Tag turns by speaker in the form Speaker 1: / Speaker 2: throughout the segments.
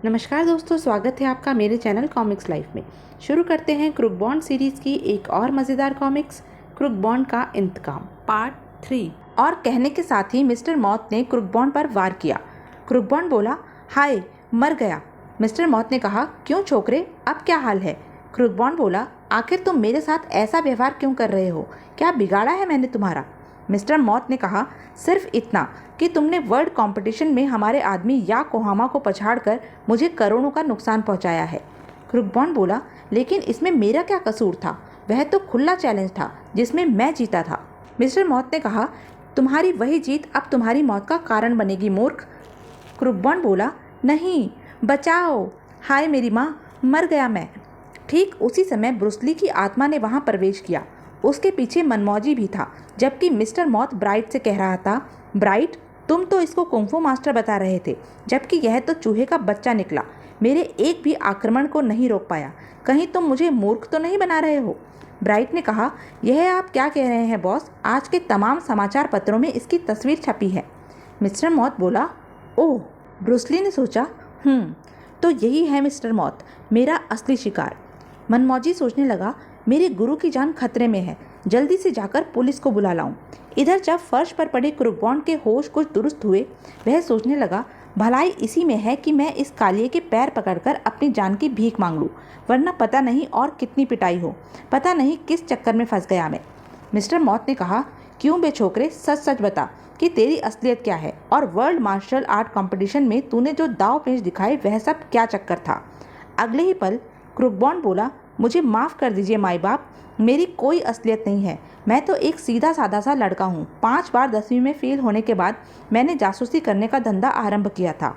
Speaker 1: नमस्कार दोस्तों, स्वागत है आपका मेरे चैनल कॉमिक्स लाइफ में। शुरू करते हैं क्रूक बॉन्ड सीरीज़ की एक और मज़ेदार कॉमिक्स, क्रूक बॉन्ड का इंतकाम पार्ट 3। और कहने के साथ ही मिस्टर मौत ने क्रूक बॉन्ड पर वार किया। क्रूक बॉन्ड बोला, हाय मर गया। मिस्टर मौत ने कहा, क्यों छोकरे, अब क्या हाल है? क्रूक बॉन्ड बोला, आखिर तुम मेरे साथ ऐसा व्यवहार क्यों कर रहे हो? क्या बिगाड़ा है मैंने तुम्हारा? मिस्टर मौत ने कहा, सिर्फ इतना कि तुमने वर्ल्ड कंपटीशन में हमारे आदमी या कोहामा को पछाड़कर मुझे करोड़ों का नुकसान पहुंचाया है। क्रूक बॉन्ड बोला, लेकिन इसमें मेरा क्या कसूर था? वह तो खुला चैलेंज था जिसमें मैं जीता था। मिस्टर मौत ने कहा, तुम्हारी वही जीत अब तुम्हारी मौत का कारण बनेगी मूर्ख। क्रूक बॉन्ड बोला, नहीं, बचाओ, हाय मेरी माँ, मर गया मैं। ठीक उसी समय ब्रूस ली की आत्मा ने वहां प्रवेश किया। उसके पीछे मनमौजी भी था, जबकि मिस्टर मौत ब्राइट से कह रहा था, ब्राइट, तुम तो इसको कुंफू मास्टर बता रहे थे, जबकि यह तो चूहे का बच्चा निकला। मेरे एक भी आक्रमण को नहीं रोक पाया। कहीं तुम मुझे मूर्ख तो नहीं बना रहे हो? ब्राइट ने कहा, यह आप क्या कह रहे हैं बॉस? आज के तमाम समाचार पत्रों में इसकी तस्वीर छपी है। मिस्टर मौत बोला, ओह। ब्रूस ली ने सोचा, तो यही है मिस्टर मौत, मेरा असली शिकार। मनमौजी सोचने लगा, मेरे गुरु की जान खतरे में है, जल्दी से जाकर पुलिस को बुला लाऊं। इधर जब फर्श पर पड़े क्रूक बॉन्ड के होश कुछ दुरुस्त हुए, वह सोचने लगा, भलाई इसी में है कि मैं इस कालिए के पैर पकड़कर अपनी जान की भीख मांग लूं, वरना पता नहीं और कितनी पिटाई हो, पता नहीं किस चक्कर में फंस गया मैं। मिस्टर मौत ने कहा, क्यों बे छोकरे, सच सच बता कि तेरी असलियत क्या है, और वर्ल्ड मार्शल आर्ट कंपटीशन में तूने जो दाव पेच दिखाए वह सब क्या चक्कर था? अगले ही पल क्रूक बॉन्ड बोला, मुझे माफ़ कर दीजिए माई बाप, मेरी कोई असलियत नहीं है। मैं तो एक सीधा साधा सा लड़का हूँ। 5 बार 10वीं में फेल होने के बाद मैंने जासूसी करने का धंधा आरंभ किया था।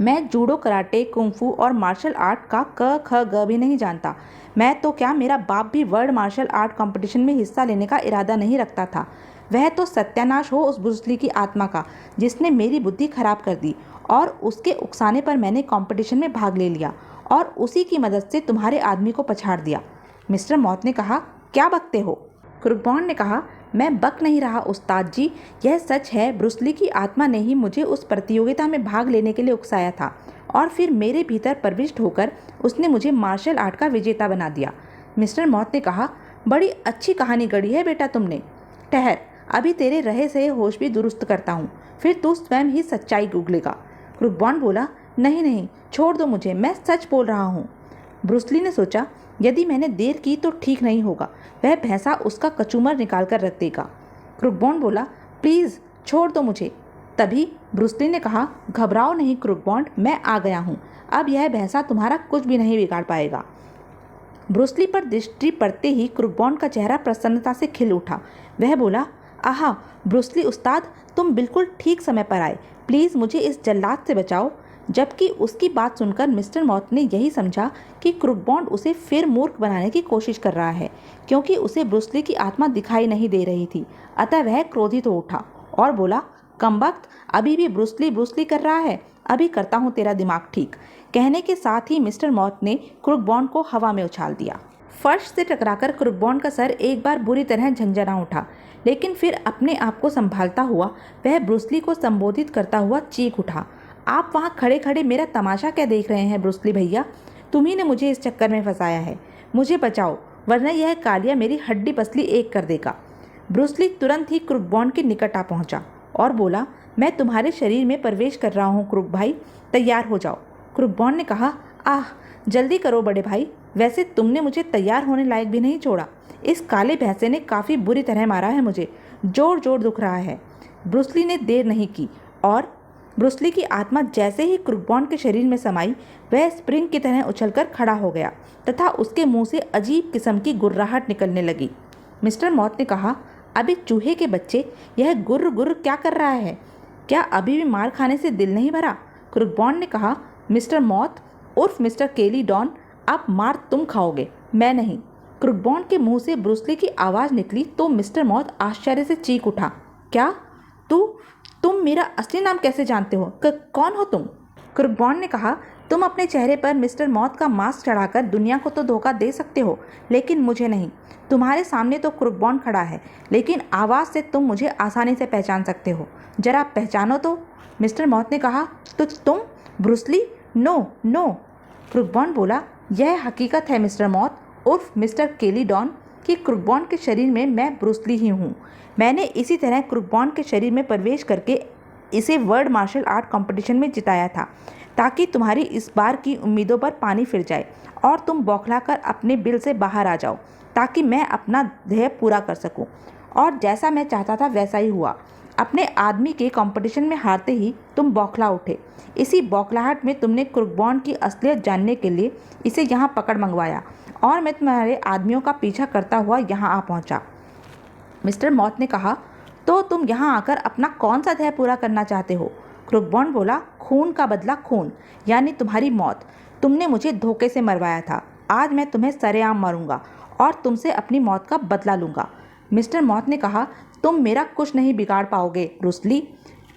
Speaker 1: मैं जूडो, कराटे, कुंफू और मार्शल आर्ट का क ख ग भी नहीं जानता। मैं तो क्या, मेरा बाप भी वर्ल्ड मार्शल आर्ट कंपटीशन में हिस्सा लेने का इरादा नहीं रखता था। वह तो सत्यानाश हो उस ब्रूस ली की आत्मा का, जिसने मेरी बुद्धि खराब कर दी, और उसके उकसाने पर मैंने कंपटीशन में भाग ले लिया और उसी की मदद से तुम्हारे आदमी को पछाड़ दिया। मिस्टर मौत ने कहा, क्या बकते हो? क्रूक बॉन्ड ने कहा, मैं बक नहीं रहा उस्ताद जी, यह सच है, ब्रूस ली की आत्मा ने ही मुझे उस प्रतियोगिता में भाग लेने के लिए उकसाया था, और फिर मेरे भीतर प्रविष्ट होकर उसने मुझे मार्शल आर्ट का विजेता बना दिया। मिस्टर मौत ने कहा, बड़ी अच्छी कहानी गढ़ी है बेटा तुमने। ठहर, अभी तेरे रहे सहे होश भी दुरुस्त करता हूँ, फिर तू स्वयं ही सच्चाई उगलेगा। क्रूक बॉन्ड बोला, नहीं नहीं, छोड़ दो मुझे, मैं सच बोल रहा हूँ। ब्रूस ली ने सोचा, यदि मैंने देर की तो ठीक नहीं होगा, वह भैंसा उसका कचूमर निकाल कर रख देगा। क्रूक बॉन्ड बोला, प्लीज़ छोड़ दो मुझे। तभी ब्रूस ली ने कहा, घबराओ नहीं क्रूक बॉन्ड, मैं आ गया हूँ, अब यह भैंसा तुम्हारा कुछ भी नहीं बिगाड़ पाएगा। ब्रूस ली पर दृष्टि पड़ते ही क्रूक बॉन्ड का चेहरा प्रसन्नता से खिल उठा। वह बोला, आहा ब्रूस ली उस्ताद, तुम बिल्कुल ठीक समय पर आए, प्लीज़ मुझे इस जल्लाद से बचाओ। जबकि उसकी बात सुनकर मिस्टर मौत ने यही समझा कि क्रूक बॉन्ड उसे फिर मूर्ख बनाने की कोशिश कर रहा है, क्योंकि उसे ब्रूस ली की आत्मा दिखाई नहीं दे रही थी। अतः वह क्रोधित हो उठा और बोला, कमबख्त, अभी भी ब्रूस ली कर रहा है, अभी करता हूँ तेरा दिमाग ठीक। कहने के साथ ही मिस्टर मौत ने क्रूक बॉन्ड को हवा में उछाल दिया। फर्श से टकराकर क्रूक बॉन्ड का सर एक बार बुरी तरह झंझना उठा, लेकिन फिर अपने आप को संभालता हुआ वह ब्रूस ली को संबोधित करता हुआ चीख उठा, आप वहाँ खड़े खड़े मेरा तमाशा क्या देख रहे हैं ब्रूस ली भैया? तुम्ही ने मुझे इस चक्कर में फंसाया है, मुझे बचाओ, वरना यह कालिया मेरी हड्डी पसली एक कर देगा। ब्रूस ली तुरंत ही क्रूक बॉन्ड के निकट आ पहुंचा और बोला, मैं तुम्हारे शरीर में प्रवेश कर रहा हूँ क्रूक भाई, तैयार हो जाओ। क्रूक बॉन्ड ने कहा, आह जल्दी करो बड़े भाई, वैसे तुमने मुझे तैयार होने लायक भी नहीं छोड़ा। इस काले भैंसे ने काफ़ी बुरी तरह मारा है मुझे, जोर जोर दुख रहा है। ब्रूस ली ने देर नहीं की और ब्रूस ली की आत्मा जैसे ही क्रूक बॉन्ड के शरीर में समाई, वह स्प्रिंग की तरह उछलकर खड़ा हो गया तथा उसके मुंह से अजीब किस्म की गुर्राहट निकलने लगी। मिस्टर मौत ने कहा, अभी चूहे के बच्चे, यह गुर्र गुर्र क्या कर रहा है? क्या अभी भी मार खाने से दिल नहीं भरा? क्रूक बॉन्ड ने कहा, मिस्टर मौत उर्फ मिस्टर केली डॉन, अब मार तुम खाओगे, मैं नहीं। क्रूक बॉन्ड के मुंह से ब्रूस ली की आवाज़ निकली तो मिस्टर मौत आश्चर्य से चीख उठा, क्या तुम मेरा असली नाम कैसे जानते हो? कौन हो तुम? क्रूक बॉन्ड ने कहा, तुम अपने चेहरे पर मिस्टर मौत का मास्क चढ़ाकर दुनिया को तो धोखा दे सकते हो, लेकिन मुझे नहीं। तुम्हारे सामने तो क्रूक बॉन्ड खड़ा है, लेकिन आवाज़ से तुम मुझे आसानी से पहचान सकते हो, जरा पहचानो तो। मिस्टर मौत ने कहा, तो तुम ब्रूस ली? नो नो, क्रुकबॉन्ड बोला, यह हकीकत है मिस्टर मॉथ उर्फ मिस्टर केलीडॉन कि क्रुकबॉन्ड के शरीर में मैं ब्रूस ली ही हूँ। मैंने इसी तरह क्रुकबॉन्ड के शरीर में प्रवेश करके इसे वर्ल्ड मार्शल आर्ट कंपटीशन में जिताया था, ताकि तुम्हारी इस बार की उम्मीदों पर पानी फिर जाए और तुम बौखलाकर अपने बिल से बाहर आ जाओ, ताकि मैं अपना ध्येय पूरा कर सकूं। और जैसा मैं चाहता था वैसा ही हुआ। अपने आदमी के कंपटीशन में हारते ही तुम बौखला उठे। इसी बौखलाहट में तुमने क्रुकबॉन्ड की असलियत जानने के लिए इसे यहाँ पकड़ मंगवाया और मैं तुम्हारे आदमियों का पीछा करता हुआ यहाँ आ पहुँचा। मिस्टर मॉथ ने कहा, तो तुम यहाँ आकर अपना कौन सा ध्येय पूरा करना चाहते हो? क्रुकबॉन्ड बोला, खून का बदला खून, यानी तुम्हारी मौत। तुमने मुझे धोखे से मरवाया था। आज मैं तुम्हें सरेआम मारूंगा और तुमसे अपनी मौत का बदला लूंगा। मिस्टर मॉथ ने कहा, तुम मेरा कुछ नहीं बिगाड़ पाओगे ब्रूस ली,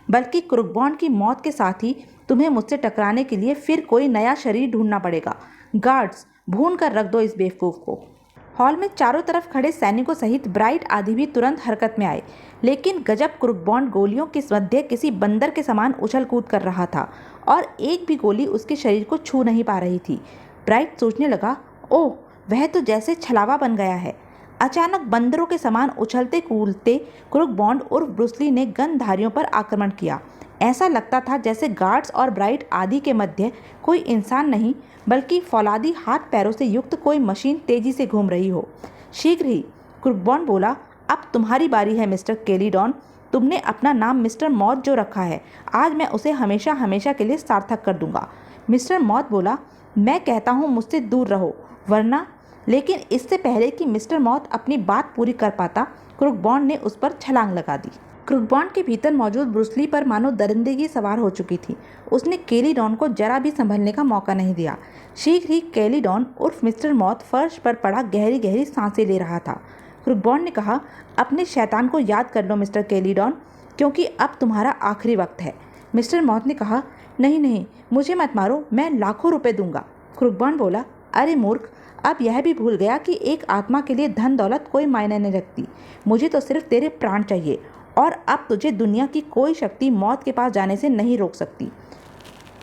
Speaker 1: बल्कि क्रुकबॉन्ड की मौत के साथ ही तुम्हें मुझसे टकराने के लिए फिर कोई नया शरीर ढूंढना पड़ेगा। गार्ड्स, भून कर रख दो इस बेवकूफ़ को। हॉल में चारों तरफ खड़े सैनिकों सहित ब्राइट आदि भी तुरंत हरकत में आए, लेकिन गजब क्रुकबॉन्ड गोलियों के मध्य किसी बंदर के समान उछल कूद कर रहा था और एक भी गोली उसके शरीर को छू नहीं पा रही थी। ब्राइट सोचने लगा, ओह, वह तो जैसे छलावा बन गया है। अचानक बंदरों के समान उछलते कूदते क्रुकबॉन्ड उर्फ ब्रूस ली ने गनधारियों पर आक्रमण किया। ऐसा लगता था जैसे गार्ड्स और ब्राइट आदि के मध्य कोई इंसान नहीं, बल्कि फौलादी हाथ पैरों से युक्त कोई मशीन तेजी से घूम रही हो। शीघ्र ही क्रुकबॉन्ड बोला, अब तुम्हारी बारी है मिस्टर केलीडॉन। तुमने अपना नाम मिस्टर मॉथ जो रखा है, आज मैं उसे हमेशा हमेशा के लिए सार्थक कर दूंगा। मिस्टर मॉथ बोला, मैं कहता हूँ मुझसे दूर रहो, वरना। लेकिन इससे पहले कि मिस्टर मॉथ अपनी बात पूरी कर पाता, क्रुकबॉन्ड ने उस पर छलांग लगा दी। क्रुकबॉन्ड के भीतर मौजूद ब्रूस ली पर मानो दरिंदगी सवार हो चुकी थी। उसने केलीडॉन को जरा भी संभलने का मौका नहीं दिया। शीघ्र ही केलीडॉन उर्फ मिस्टर मॉथ फर्श पर पड़ा गहरी गहरी सांसें ले रहा था। क्रुकबॉन्ड ने कहा, अपने शैतान को याद कर लो मिस्टर केलीडॉन, क्योंकि अब तुम्हारा आखिरी वक्त है। मिस्टर मॉथ ने कहा, नहीं नहीं, मुझे मत मारो, मैं लाखों रुपए दूंगा। क्रुकबॉन्ड बोला, अरे मूर्ख, अब यह भी भूल गया कि एक आत्मा के लिए धन दौलत कोई मायने नहीं रखती। मुझे तो सिर्फ तेरे प्राण चाहिए और अब तुझे दुनिया की कोई शक्ति मौत के पास जाने से नहीं रोक सकती।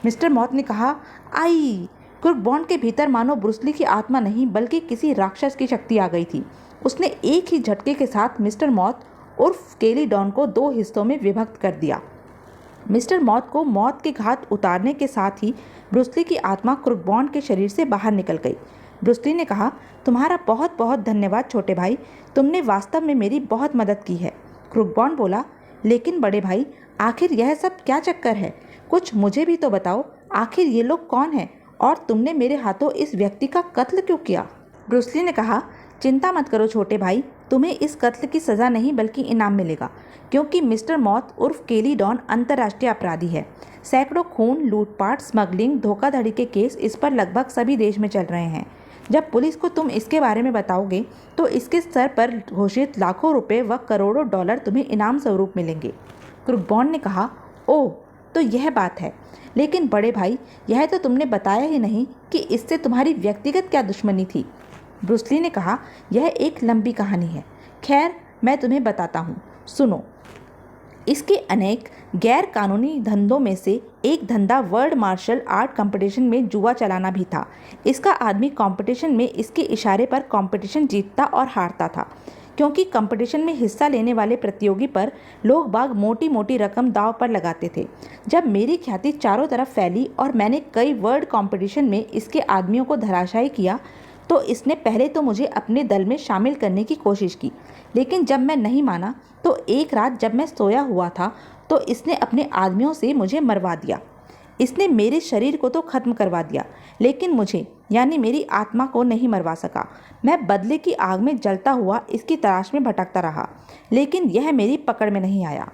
Speaker 1: मिस्टर मॉथ ने कहा, आई। क्रुकबॉन्ड के भीतर मानो ब्रूस ली की आत्मा नहीं बल्कि किसी राक्षस की शक्ति आ गई थी। उसने एक ही झटके के साथ मिस्टर मॉथ उर्फ केलीडॉन को दो हिस्सों में विभक्त कर दिया। मिस्टर मॉथ को मौत के घाट उतारने के साथ ही ब्रूस ली की आत्मा क्रुकबॉन्ड के शरीर से बाहर निकल गई। ब्रूस ली ने कहा, तुम्हारा बहुत बहुत धन्यवाद छोटे भाई, तुमने वास्तव में मेरी बहुत मदद की है। क्रुकबॉन्ड बोला, लेकिन बड़े भाई, आखिर यह सब क्या चक्कर है? कुछ मुझे भी तो बताओ, आखिर ये लोग कौन हैं और तुमने मेरे हाथों इस व्यक्ति का कत्ल क्यों किया? ब्रूस ली ने कहा, चिंता मत करो छोटे भाई, तुम्हें इस कत्ल की सज़ा नहीं बल्कि इनाम मिलेगा, क्योंकि मिस्टर मॉथ उर्फ केलीडॉन अंतर्राष्ट्रीय अपराधी है। सैकड़ों खून, लूटपाट, स्मगलिंग, धोखाधड़ी के केस इस पर लगभग सभी देश में चल रहे हैं। जब पुलिस को तुम इसके बारे में बताओगे तो इसके स्तर पर घोषित लाखों रुपए व करोड़ों डॉलर तुम्हें इनाम स्वरूप मिलेंगे। क्रुकबॉन्ड ने कहा, ओह, तो यह बात है। लेकिन बड़े भाई, यह तो तुमने बताया ही नहीं कि इससे तुम्हारी व्यक्तिगत क्या दुश्मनी थी। ब्रूस ली ने कहा, यह एक लंबी कहानी है। खैर, मैं तुम्हें बताता हूँ, सुनो। इसके अनेक गैर कानूनी धंधों में से एक धंधा वर्ल्ड मार्शल आर्ट कंपटीशन में जुआ चलाना भी था। इसका आदमी कंपटीशन में इसके इशारे पर कंपटीशन जीतता और हारता था, क्योंकि कंपटीशन में हिस्सा लेने वाले प्रतियोगी पर लोग बाग मोटी मोटी रकम दांव पर लगाते थे। जब मेरी ख्याति चारों तरफ फैली और मैंने कई वर्ल्ड कंपटीशन में इसके आदमियों को धराशायी किया, तो इसने पहले तो मुझे अपने दल में शामिल करने की कोशिश की, लेकिन जब मैं नहीं माना तो एक रात जब मैं सोया हुआ था तो इसने अपने आदमियों से मुझे मरवा दिया। इसने मेरे शरीर को तो ख़त्म करवा दिया, लेकिन मुझे यानी मेरी आत्मा को नहीं मरवा सका। मैं बदले की आग में जलता हुआ इसकी तलाश में भटकता रहा, लेकिन यह मेरी पकड़ में नहीं आया।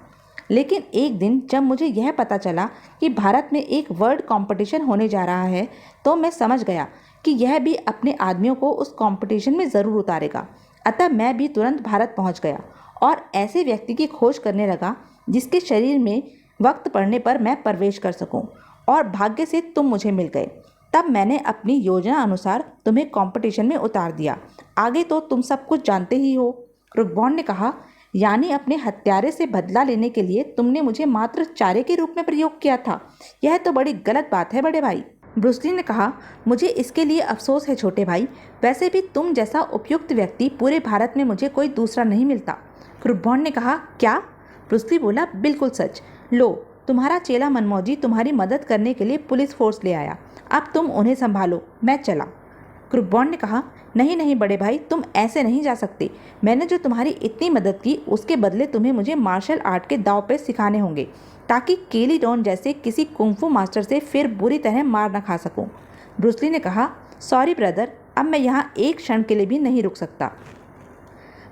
Speaker 1: लेकिन एक दिन जब मुझे यह पता चला कि भारत में एक वर्ल्ड कंपटीशन होने जा रहा है, तो मैं समझ गया कि यह भी अपने आदमियों को उस कंपटीशन में ज़रूर उतारेगा। अतः मैं भी तुरंत भारत पहुंच गया और ऐसे व्यक्ति की खोज करने लगा जिसके शरीर में वक्त पड़ने पर मैं प्रवेश कर सकूं, और भाग्य से तुम मुझे मिल गए। तब मैंने अपनी योजना अनुसार तुम्हें कंपटीशन में उतार दिया। आगे तो तुम सब कुछ जानते ही हो। क्रुकबॉन्ड ने कहा, यानी अपने हत्यारे से बदला लेने के लिए तुमने मुझे मात्र चारे के रूप में प्रयोग किया था? यह तो बड़ी गलत बात है बड़े भाई। ब्रूस ली ने कहा, मुझे इसके लिए अफसोस है छोटे भाई, वैसे भी तुम जैसा उपयुक्त व्यक्ति पूरे भारत में मुझे कोई दूसरा नहीं मिलता। क्रूक बॉन्ड ने कहा, क्या? ब्रूस ली बोला, बिल्कुल सच। लो, तुम्हारा चेला मनमौजी तुम्हारी मदद करने के लिए पुलिस फोर्स ले आया, अब तुम उन्हें संभालो, मैं चला। क्रूक बॉन्ड ने कहा, नहीं नहीं बड़े भाई, तुम ऐसे नहीं जा सकते। मैंने जो तुम्हारी इतनी मदद की उसके बदले तुम्हें मुझे मार्शल आर्ट के दांव पे सिखाने होंगे, ताकि केली डॉन जैसे किसी कुंफू मास्टर से फिर बुरी तरह मार न खा सकूं। ब्रूस ली ने कहा, सॉरी ब्रदर, अब मैं यहाँ एक क्षण के लिए भी नहीं रुक सकता।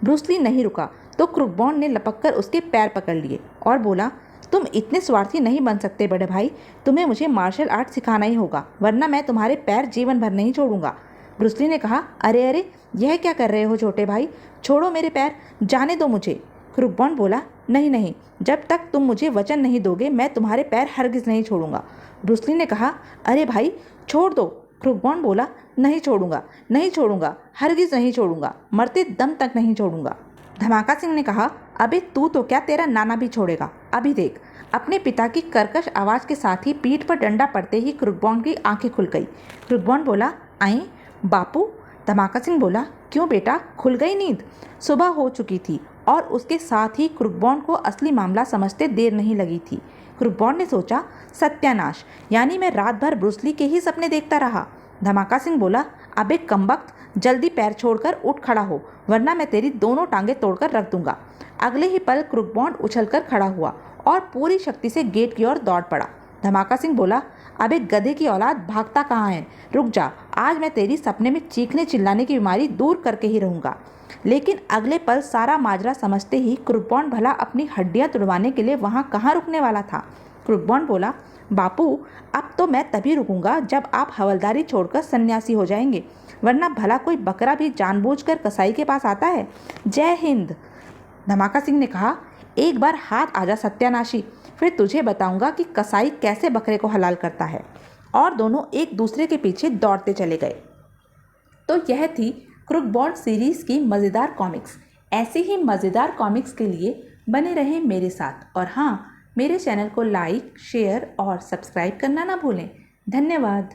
Speaker 1: ब्रूस ली नहीं रुका तो क्रूक बॉन्ड ने लपककर उसके पैर पकड़ लिए और बोला, तुम इतने स्वार्थी नहीं बन सकते बड़े भाई, तुम्हें मुझे मार्शल आर्ट सिखाना ही होगा, वरना मैं तुम्हारे पैर जीवन भर नहीं छोड़ूंगा। ब्रूस ली ने कहा, अरे अरे, यह क्या कर रहे हो छोटे भाई, छोड़ो मेरे पैर, जाने दो मुझे। क्रूक बॉन्ड बोला, नहीं नहीं, जब तक तुम मुझे वचन नहीं दोगे मैं तुम्हारे पैर हरगिज नहीं छोड़ूंगा। ब्रूस ली ने कहा, अरे भाई छोड़ दो। क्रूक बॉन्ड बोला, नहीं छोड़ूंगा, नहीं छोड़ूंगा, हरगिज नहीं छोड़ूंगा, मरते दम तक नहीं छोड़ूंगा। धमाका सिंह ने कहा, अबे तू तो क्या, तेरा नाना भी छोड़ेगा, अभी देख। अपने पिता की कर्कश आवाज़ के साथ ही पीठ पर डंडा पड़ते ही क्रूक बॉन्ड की आंखें खुल गई। क्रूक बॉन्ड बोला, आई बापू। धमाका सिंह बोला, क्यों बेटा, खुल गई नींद? सुबह हो चुकी थी और उसके साथ ही क्रूक बॉन्ड को असली मामला समझते देर नहीं लगी थी। क्रूक बॉन्ड ने सोचा, सत्यानाश, यानी मैं रात भर ब्रूस ली के ही सपने देखता रहा। धमाका सिंह बोला, अबे कमबख्त, जल्दी पैर छोड़कर उठ खड़ा हो, वरना मैं तेरी दोनों टांगें तोड़कर रख दूंगा। अगले ही पल क्रूक बॉन्ड उछलकर खड़ा हुआ और पूरी शक्ति से गेट की ओर दौड़ पड़ा। धमाका सिंह बोला, अबे गधे की औलाद, भागता कहाँ है? रुक जा, आज मैं तेरी सपने में चीखने चिल्लाने की बीमारी दूर करके ही रहूँगा। लेकिन अगले पल सारा माजरा समझते ही क्रूक बॉन्ड भला अपनी हड्डियाँ तुड़वाने के लिए वहाँ कहाँ रुकने वाला था। क्रूक बॉन्ड बोला, बापू, अब तो मैं तभी रुकूंगा जब आप हवलदारी छोड़कर सन्यासी हो जाएंगे, वरना भला कोई बकरा भी जानबूझकर कसाई के पास आता है। जय हिंद। धमाका सिंह ने कहा, एक बार हाथ आजा सत्यानाशी, फिर तुझे बताऊंगा कि कसाई कैसे बकरे को हलाल करता है। और दोनों एक दूसरे के पीछे दौड़ते चले गए। तो यह थी क्रूक बॉन्ड सीरीज़ की मज़ेदार कॉमिक्स। ऐसे ही मज़ेदार कॉमिक्स के लिए बने रहें मेरे साथ, और हाँ, मेरे चैनल को लाइक, शेयर और सब्सक्राइब करना ना भूलें। धन्यवाद।